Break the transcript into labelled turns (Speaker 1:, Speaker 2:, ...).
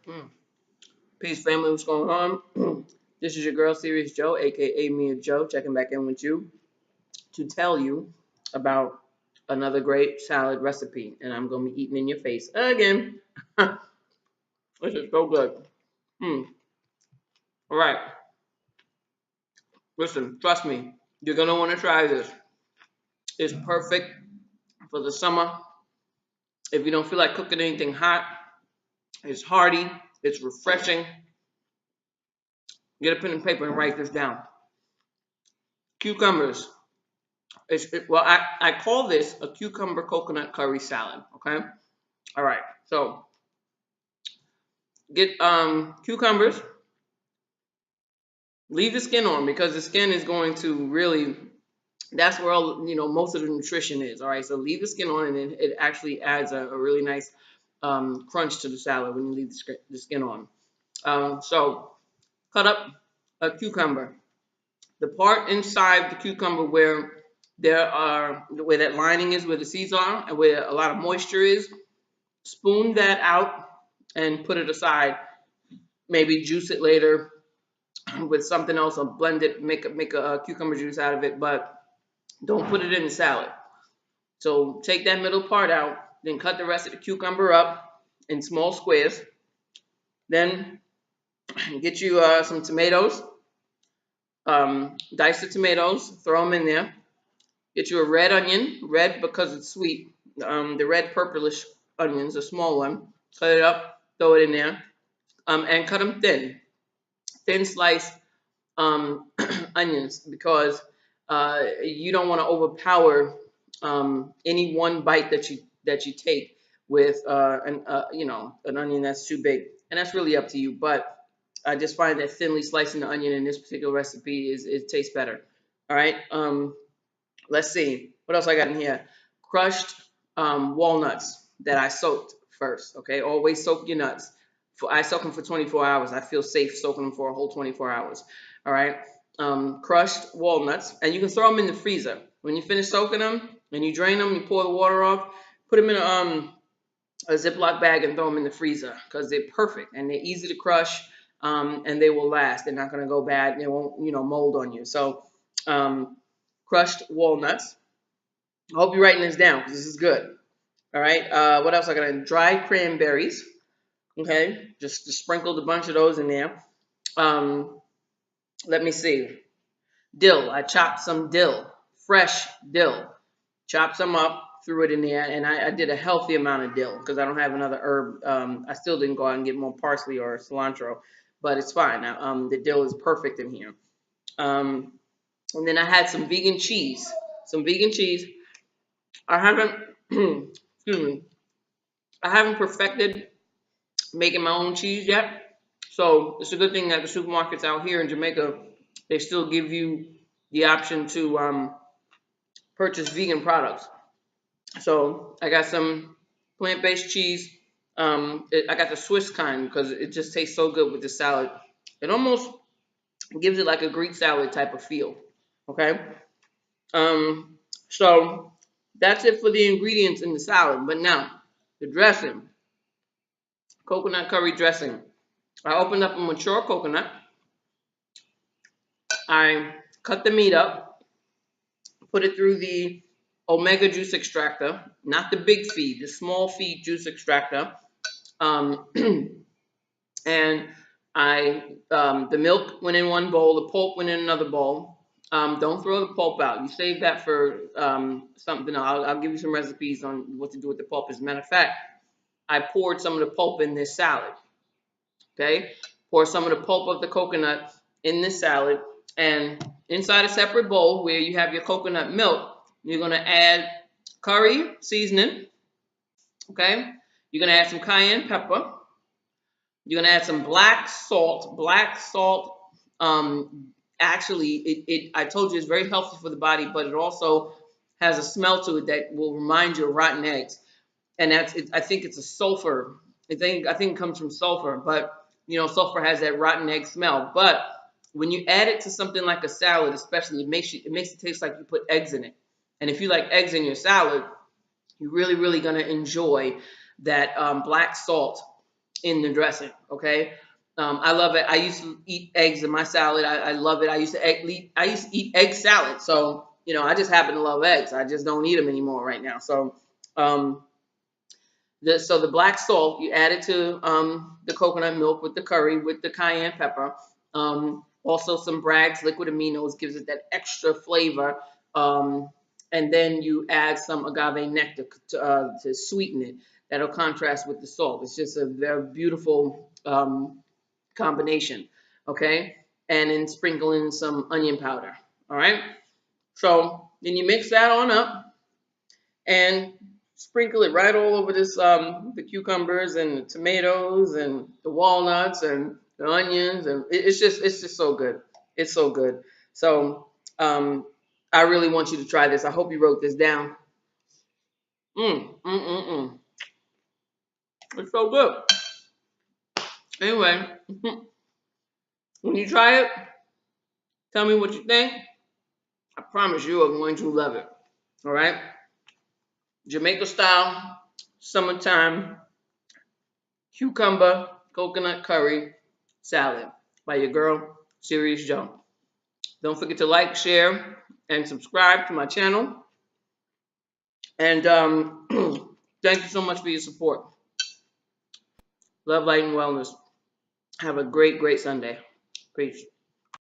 Speaker 1: Mm. Peace, family. What's going on? This is your girl, Serious Joe, aka Mia Joe, checking back in with you to tell you about another great salad recipe. And I'm going to be eating in your face again. This is so good. Mm. All right. Listen, trust me, you're going to want to try this. It's perfect for the summer. If you don't feel like cooking anything hot, it's hearty, it's refreshing. Get a pen and paper and write this down. Cucumbers. I call this a cucumber coconut curry salad. Okay. All right. So get cucumbers. Leave the skin on because the skin is going to really. That's where all most of the nutrition is. All right. So leave the skin on, and it actually adds a really nice crunch to the salad when you leave the skin on. So cut up a cucumber. The part inside the cucumber where that lining is, where the seeds are, and where a lot of moisture is, spoon that out and put it aside. Maybe juice it later with something else or blend it, make a cucumber juice out of it, but don't put it in the salad. So take that middle part out, then cut the rest of the cucumber up in small squares. Then get you some tomatoes, dice the tomatoes, throw them in there. Get you a red onion, red because it's sweet. The red purplish onions, a small one. Cut it up, throw it in there, and cut them thin sliced onions because you don't want to overpower any one bite that you take with an onion that's too big, and that's really up to you. But I just find that thinly slicing the onion in this particular recipe it tastes better. All right. Let's see what else I got in here. Crushed walnuts that I soaked first. Okay, always soak your nuts. I soak them for 24 hours. I feel safe soaking them for a whole 24 hours. All right. Crushed walnuts, and you can throw them in the freezer. When you finish soaking them and you drain them, you pour the water off, put them in a Ziploc bag and throw them in the freezer because they're perfect and they're easy to crush, and they will last. They're not going to go bad. They won't, mold on you. So, crushed walnuts. I hope you're writing this down because this is good. All right. What else I got? Dried cranberries. Okay. Just sprinkled a bunch of those in there. Um, Let me see. Dill. I chopped some dill, fresh dill. Chopped some up, threw it in there, and I did a healthy amount of dill because I don't have another herb. I still didn't go out and get more parsley or cilantro, but it's fine. Now, the dill is perfect in here. Um, and then I had some vegan cheese. Some vegan cheese. I haven't, excuse me, I haven't perfected making my own cheese yet. So it's a good thing that the supermarkets out here in Jamaica, they still give you the option to purchase vegan products. So I got some plant-based cheese. I got the Swiss kind because it just tastes so good with the salad. It almost gives it like a Greek salad type of feel. Okay. So that's it for the ingredients in the salad. But now the dressing, coconut curry dressing. I opened up a mature coconut. I cut the meat up, put it through the omega juice extractor, not the big feed, the small feed juice extractor. Um, and the milk went in one bowl, the pulp went in another bowl. Don't throw the pulp out. You save that for something. I'll give you some recipes on what to do with the pulp. As a matter of fact, I poured some of the pulp in this salad. Okay, pour some of the pulp of the coconut in this salad, and inside a separate bowl where you have your coconut milk, you're gonna add curry seasoning. Okay, you're gonna add some cayenne pepper. You're gonna add some black salt. Black salt, actually, I told you it's very healthy for the body, but it also has a smell to it that will remind you of rotten eggs. And I think it's a sulfur. I think it comes from sulfur, but sulfur has that rotten egg smell. But when you add it to something like a salad, especially, it makes it taste like you put eggs in it. And if you like eggs in your salad, you're really, really gonna enjoy that black salt in the dressing. Okay, I love it. I used to eat eggs in my salad. I love it. I used to eat egg salad. So I just happen to love eggs. I just don't eat them anymore right now. So um, the black salt, you add it to the coconut milk with the curry with the cayenne pepper. Also some Bragg's liquid aminos gives it that extra flavor. Um, and then you add some agave nectar to sweeten it. That'll contrast with the salt. It's just a very beautiful combination. Okay, and then sprinkle in some onion powder. All right. So then you mix that on up and sprinkle it right all over this the cucumbers and the tomatoes and the walnuts and the onions, and it's just so good. It's so good. So I really want you to try this. I hope you wrote this down. Mm. It's so good. Anyway, when you try it, tell me what you think. I promise you are going to love it. All right, Jamaica style summertime cucumber coconut curry salad by your girl, Serious Joe. Don't forget to like, share, and subscribe to my channel. And thank you so much for your support. Love, light, and wellness. Have a great, great Sunday. Peace.